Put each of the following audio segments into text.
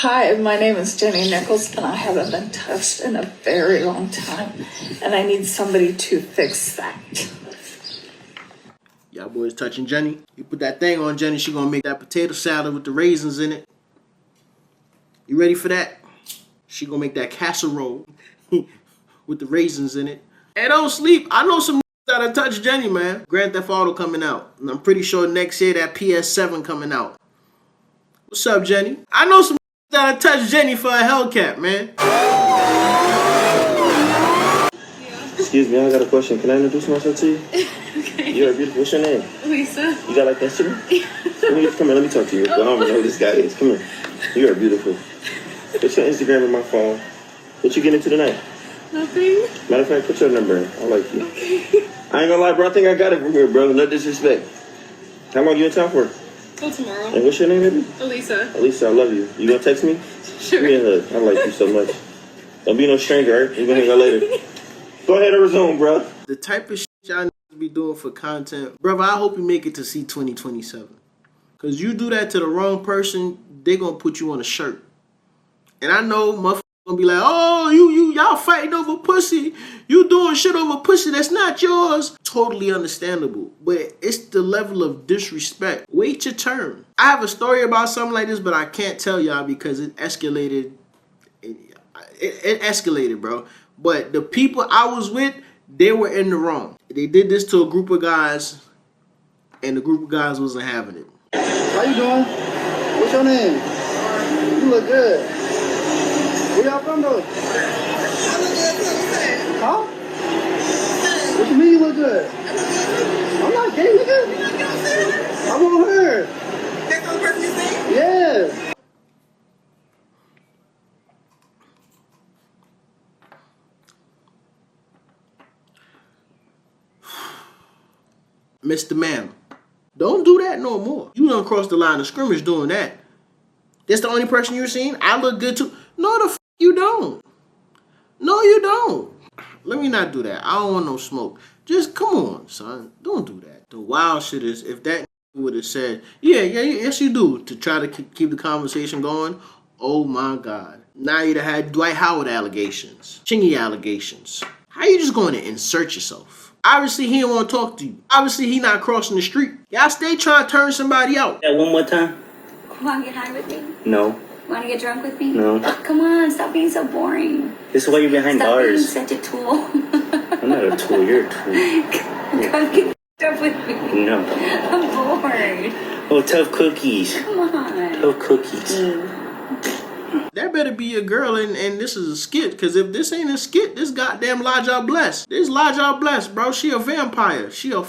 Hi, my name is Jenny Nichols, and I haven't been touched in a very long time, and I need somebody to fix that. Y'all boys touching Jenny. You put that thing on Jenny, she gonna make that potato salad with the raisins in it. You ready for that? She gonna make that casserole with the raisins in it. Hey, don't sleep. I know some that'll touch Jenny, man. Grand Theft Auto coming out. And I'm pretty sure next year that PS7 coming out. What's up, Jenny? I know some that'll touch Jenny for a Hellcat, man. Excuse me, I got a question. Can I introduce myself to you? Okay. You're beautiful. What's your name? Lisa. You got like that sugar? Come here, let me talk to you. I don't even know who this guy is. Come here. You are beautiful. What's your Instagram in my phone? What you get into tonight? Nothing. Matter of fact, put your number in. I like you. Okay. I ain't gonna lie, bro. I think I got it from here, bro. No disrespect. How long you in town for? Till tomorrow. And what's your name, baby? Elisa. Elisa, I love you. You gonna text me? Sure. Give me a hug. I like you so much. Don't be no stranger, right? We're gonna hang out later. Go ahead and resume, bro. The type of shit y'all need to be doing for content. Brother, I hope you make it to see 2027. Because you do that to the wrong person, they gonna put you on a shirt. And I know motherfuckers gonna be like, oh, y'all fighting over pussy. You doing shit over pussy that's not yours. Totally understandable. But it's the level of disrespect. Wait your turn. I have a story about something like this, but I can't tell y'all because it escalated. It escalated, bro. But the people I was with, they were in the wrong. They did this to a group of guys, and the group of guys wasn't having it. How you doing? What's your name? You look good. Where y'all from though? Huh? What you mean you look good? I'm not gay, nigga. I want her. That's the person you say? Yeah. Mr. Man, don't do that no more. You done crossed the line of scrimmage doing that. That's the only person you're seeing? I look good too. No, the f you don't. No, you don't. Let me not do that. I don't want no smoke. Just come on, son. Don't do that. The wild shit is if that would have said, yes you do, to try to keep the conversation going. Oh my God. Now you'd have had Dwight Howard allegations. Chingy allegations. How you just going to insert yourself? Obviously, he don't want to talk to you. Obviously, he not crossing the street. Y'all stay trying to turn somebody out. Yeah, one more time. Want to get high with me? No. Want to get drunk with me? No. Come on, stop being so boring. This is why you're behind Stop bars. being such a tool. I'm not a tool, you're a tool. Come get up with me. No. I'm bored. Oh, tough cookies. Come on. Tough cookies. That better be your girl, and this is a skit. Because if this ain't a skit, this goddamn Laja Bless. This Laja Bless, bro. She a vampire. She a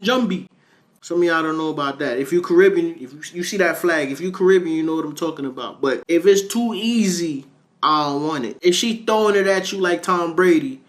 jumbie. Some of y'all don't know about that. If you Caribbean, if you see that flag, if you Caribbean, you know what I'm talking about. But if it's too easy, I don't want it. If she throwing it at you like Tom Brady,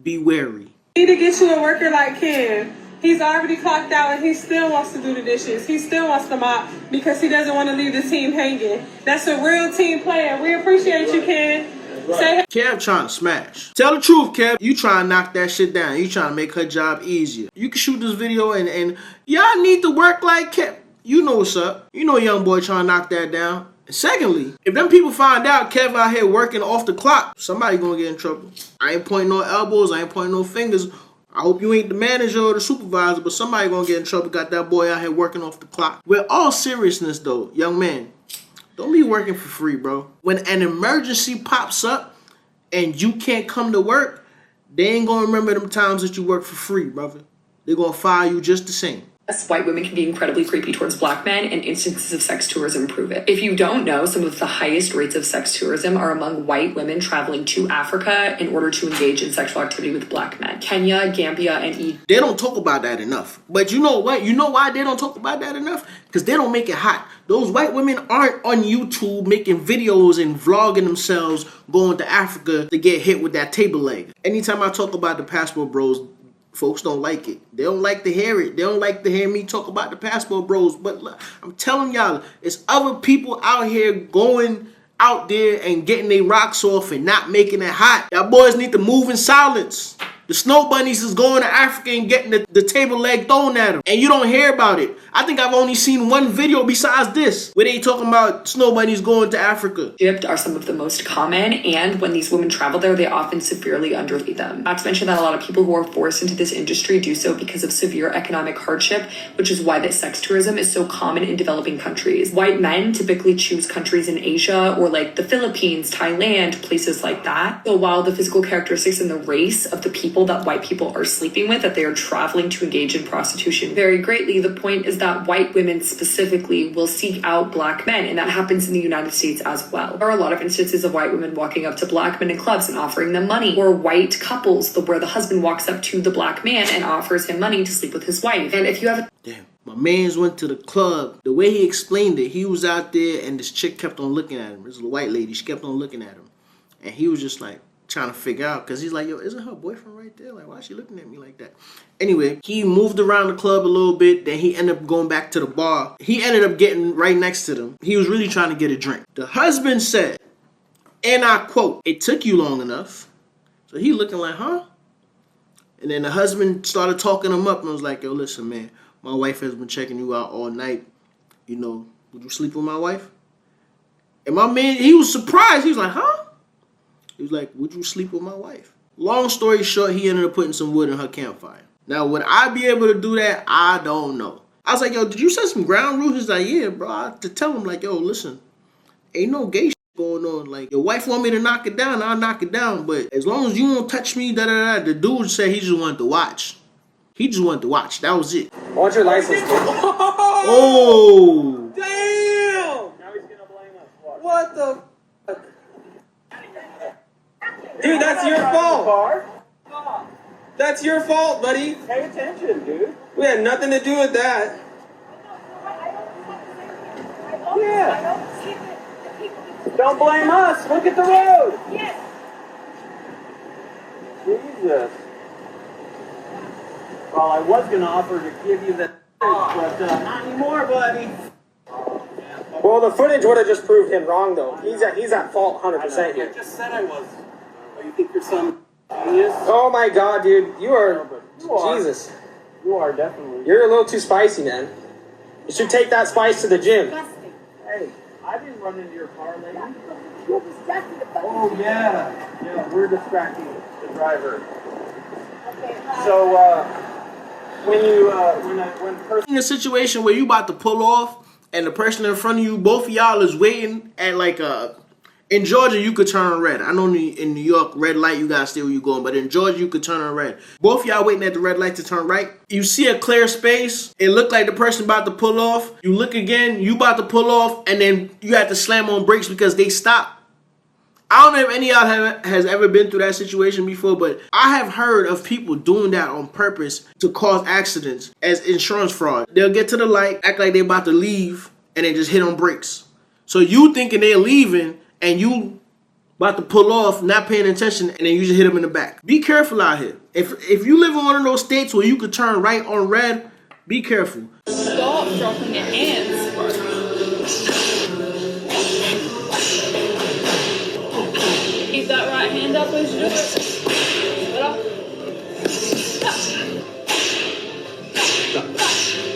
be wary. You need to get you a worker like Ken. He's already clocked out and he still wants to do the dishes. He still wants to mop because he doesn't want to leave the team hanging. That's a real team player. We appreciate you, Ken. Say Kev trying to smash. Tell the truth, Kev. You trying to knock that shit down. You trying to make her job easier. You can shoot this video and y'all need to work like Kev. You know what's up. You know young boy trying to knock that down. And secondly, if them people find out Kev out here working off the clock, somebody gonna get in trouble. I ain't pointing no elbows. I ain't pointing no fingers. I hope you ain't the manager or the supervisor, but somebody gonna get in trouble. Got that boy out here working off the clock. With all seriousness though, young man, don't be working for free, bro. When an emergency pops up and you can't come to work, they ain't gonna remember them times that you worked for free, brother. They're gonna fire you just the same. White women can be incredibly creepy towards black men, and instances of sex tourism prove it. If you don't know, some of the highest rates of sex tourism are among white women traveling to Africa in order to engage in sexual activity with black men. Kenya, Gambia, and Egypt. They don't talk about that enough. But you know what? You know why they don't talk about that enough? Because they don't make it hot. Those white women aren't on YouTube making videos and vlogging themselves going to Africa to get hit with that table leg. Anytime I talk about the passport bros, folks don't like it. They don't like to hear it. They don't like to hear me talk about the passport bros. But look, I'm telling y'all, it's other people out here going out there and getting their rocks off and not making it hot. Y'all boys need to move in silence. The snow bunnies is going to Africa and getting the table leg thrown at them. And you don't hear about it. I think I've only seen one video besides this where they talking about snow bunnies going to Africa. Egypt are some of the most common, and when these women travel there, they often severely underfeed them. Not to mention that a lot of people who are forced into this industry do so because of severe economic hardship, which is why this sex tourism is so common in developing countries. White men typically choose countries in Asia or like the Philippines, Thailand, places like that. So while the physical characteristics and the race of the people that white people are sleeping with, that they are traveling to engage in prostitution vary greatly, the point is that white women specifically will seek out black men, and that happens in the United States as well. There are a lot of instances of white women walking up to black men in clubs and offering them money, or white couples where the husband walks up to the black man and offers him money to sleep with his wife. And if you have a Damn. My mans went to the club. The way he explained it, he was out there and this chick kept on looking at him. This little white lady, she kept on looking at him. And he was just like trying to figure out, because he's like, yo, isn't her boyfriend right there? Like, why is she looking at me like that? Anyway, he moved around the club a little bit. Then he ended up going back to the bar. He ended up getting right next to them. He was really trying to get a drink. The husband said, and I quote, "It took you long enough." So he looking like, huh? And then the husband started talking him up and was like, yo, listen, man, my wife has been checking you out all night. You know, would you sleep with my wife? And my man, he was surprised. He was like, huh? He was like, would you sleep with my wife? Long story short, he ended up putting some wood in her campfire. Now, would I be able to do that? I don't know. I was like, yo, did you set some ground rules? He's like, yeah, bro. I had to tell him, like, yo, listen, ain't no gay shit going on. Like, your wife want me to knock it down, I'll knock it down. But as long as you won't touch me, da-da-da. The dude said he just wanted to watch. He just wanted to watch. That was it. What's your license? Oh! Damn! Now he's gonna blame us. What the fuck? Dude, that's your fault. That's your fault, buddy. Pay attention, dude. We had nothing to do with that. Yeah. Don't blame us. Look at the road. Yes. Jesus. Well, I was gonna offer to give you the, but not anymore, buddy. Well, the footage would have just proved him wrong, though. He's at fault 100% I here. just said I was. Oh, you think you're some genius? Oh my God, dude, you are are. Jesus. You are definitely. You're a little too spicy, man. You should take that spice to the gym. Hey, I didn't run into your car, lady. Oh yeah, yeah. We're distracting the driver. So when person. In a situation where you about to pull off and the person in front of you, both of y'all is waiting at like in Georgia, you could turn on red. I know in New York, red light, you gotta stay where you going. But in Georgia, you could turn on red. Both of y'all waiting at the red light to turn right. You see a clear space. It looked like the person about to pull off. You look again, you about to pull off, and then you have to slam on brakes because they stop. I don't know if any of y'all has ever been through that situation before, but I have heard of people doing that on purpose to cause accidents as insurance fraud. They'll get to the light, act like they're about to leave, and then just hit on brakes. So you thinking they're leaving, and you about to pull off, not paying attention, and then you just hit them in the back. Be careful out here. If you live in one of those states where you could turn right on red, be careful. Stop dropping your hands. Keep that right hand up as you do it.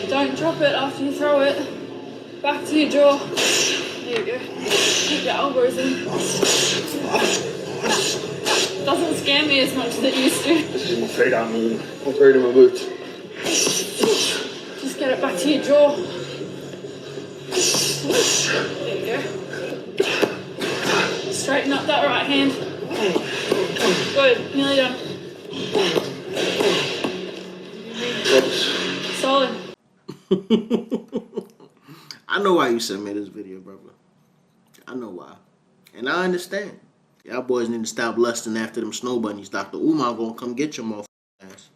Don't drop it after you throw it. Back to your jaw. There you go. Keep your elbows in. Doesn't scare me as much as it used to. I'm afraid I'm afraid of my boots. Just get it back to your jaw. There you go. Straighten up that right hand. Good, nearly done. Solid. I know why you sent me this video, brother. I know why. And I understand. Y'all boys need to stop lusting after them snow bunnies. Dr. Umar gonna come get your motherfucking ass.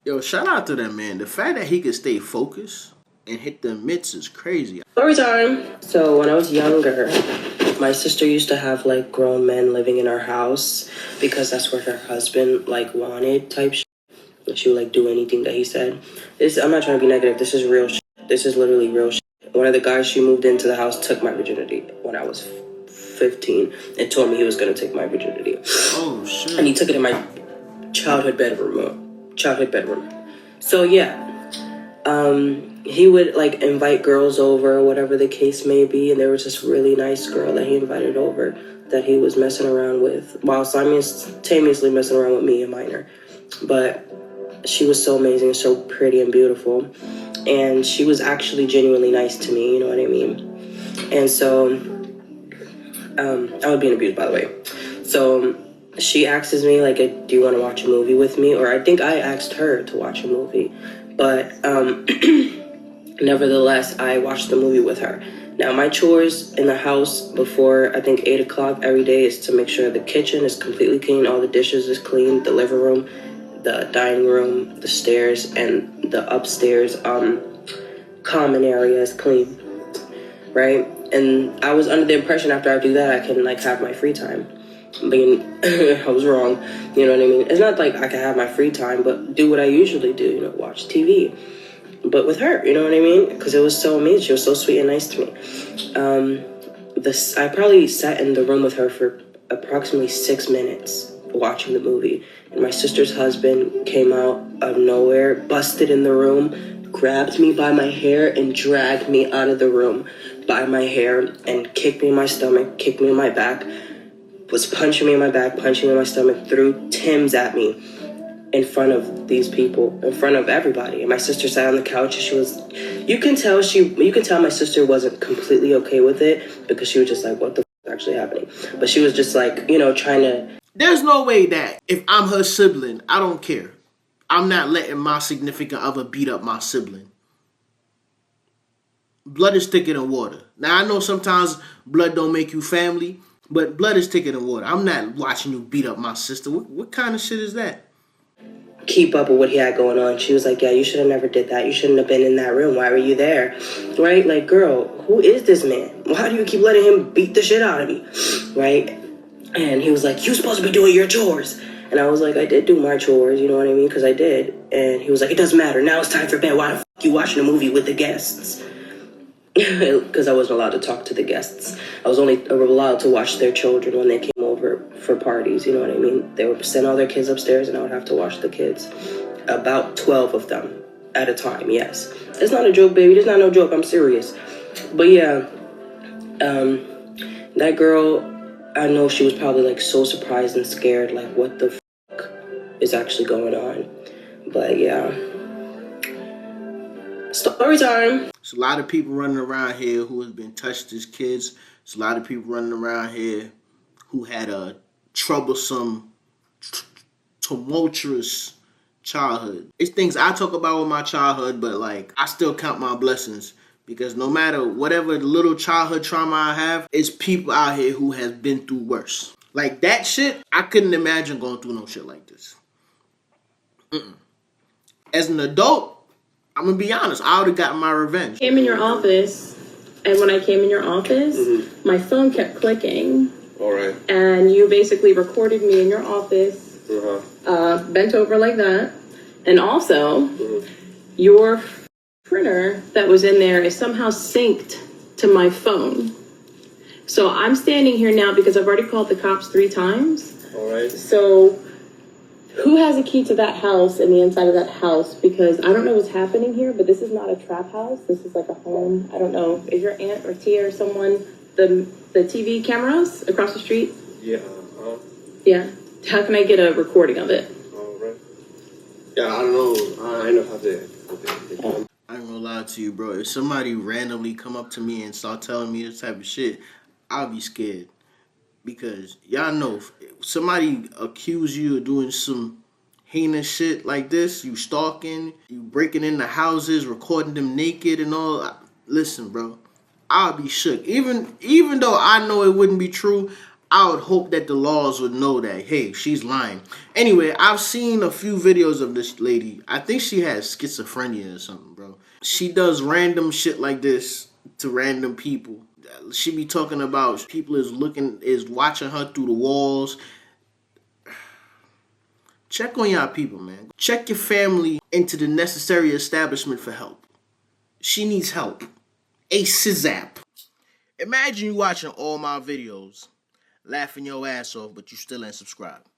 Yo, shout out to that man. The fact that he could stay focused and hit the mitts is crazy. Story time. So when I was younger, my sister used to have like grown men living in our house because that's what her husband like wanted type shit. She would like do anything that he said. I'm not trying to be negative. This is real shit. This is literally real shit. One of the guys she moved into the house took my virginity when I was 15 and told me he was going to take my virginity. Oh, shit. And he took it in my childhood bedroom. So yeah, he would like invite girls over or whatever the case may be, and there was this really nice girl that he invited over that he was messing around with while simultaneously messing around with me, a minor. But she was so amazing, so pretty and beautiful, and she was actually genuinely nice to me, you know what I mean? And so I was being abused, by the way. So she asks me, like, do you want to watch a movie with me? Or I think I asked her to watch a movie. But nevertheless, I watched the movie with her. Now, my chores in the house before, I think, 8 o'clock every day is to make sure the kitchen is completely clean, all the dishes is clean, the living room, the dining room, the stairs, and the upstairs common area is clean, right? And I was under the impression after I do that, I can, like, have my free time. I mean, I was wrong, you know what I mean? It's not like I can have my free time, but do what I usually do, you know, watch TV. But with her, you know what I mean? Because it was so amazing. She was so sweet and nice to me. I probably sat in the room with her for approximately 6 minutes watching the movie. And my sister's husband came out of nowhere, busted in the room, grabbed me by my hair and dragged me out of the room by my hair and kicked me in my stomach, kicked me in my back, was punching me in my back, punching me in my stomach, threw Timbs at me in front of these people, in front of everybody. And my sister sat on the couch and you can tell my sister wasn't completely okay with it because she was just like, what the f is actually happening? But she was just like, you know, trying to... There's no way that if I'm her sibling, I don't care. I'm not letting my significant other beat up my sibling. Blood is thicker than water. Now, I know sometimes blood don't make you family, but blood is thicker than water. I'm not watching you beat up my sister. What kind of shit is that? Keep up with what he had going on. She was like, yeah, you should have never did that. You shouldn't have been in that room. Why were you there? Right? Like, girl, who is this man? Why do you keep letting him beat the shit out of me? Right? And he was like, you're supposed to be doing your chores. And I was like, I did do my chores, you know what I mean? Because I did. And he was like, it doesn't matter. Now it's time for bed. Why the f*** you watching a movie with the guests? Because I wasn't allowed to talk to the guests. I was only allowed to watch their children when they came over for parties, you know what I mean? They would send all their kids upstairs and I would have to watch the kids. About 12 of them at a time, yes. It's not a joke, baby. It's not no joke. I'm serious. But yeah, that girl, I know she was probably like so surprised and scared, like what the fuck is actually going on. But yeah. Story time. There's a lot of people running around here who have been touched as kids. There's a lot of people running around here who had a troublesome, tumultuous childhood. It's things I talk about with my childhood, but like I still count my blessings because no matter whatever little childhood trauma I have, it's people out here who has been through worse. Like that shit, I couldn't imagine going through no shit like this. As an adult, I'm gonna be honest, I would have gotten my revenge. Came in your office, and when I came in your office, my phone kept clicking. All right. And you basically recorded me in your office, bent over like that. And also, your printer that was in there is somehow synced to my phone. So I'm standing here now because I've already called the cops 3 times. All right. So who has a key to that house and the inside of that house? Because I don't know what's happening here, but this is not a trap house. This is like a home. I don't know. Is your aunt or Tia or someone the TV cameras across the street? Yeah. Yeah. How can I get a recording of it? All right. Yeah, I don't know. I know how to. I ain't gonna lie to you, bro. If somebody randomly come up to me and start telling me this type of shit, I'll be scared. Because y'all know, if somebody accuse you of doing some heinous shit like this, you stalking, you breaking into houses, recording them naked and all. Listen, bro, I'll be shook. Even though I know it wouldn't be true, I would hope that the laws would know that, hey, she's lying. Anyway, I've seen a few videos of this lady. I think she has schizophrenia or something, bro. She does random shit like this to random people. She be talking about people is watching her through the walls. Check on y'all people, man. Check your family into the necessary establishment for help. She needs help. ASAP. Imagine you watching all my videos, laughing your ass off, but you still ain't subscribed.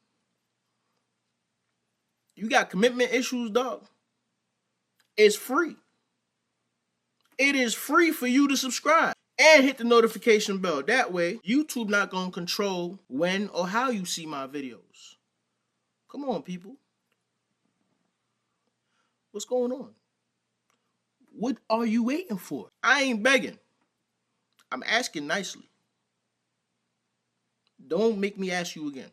You got commitment issues, dog? It's free. It is free for you to subscribe and hit the notification bell. That way, YouTube not going to control when or how you see my videos. Come on, people. What's going on? What are you waiting for? I ain't begging. I'm asking nicely. Don't make me ask you again.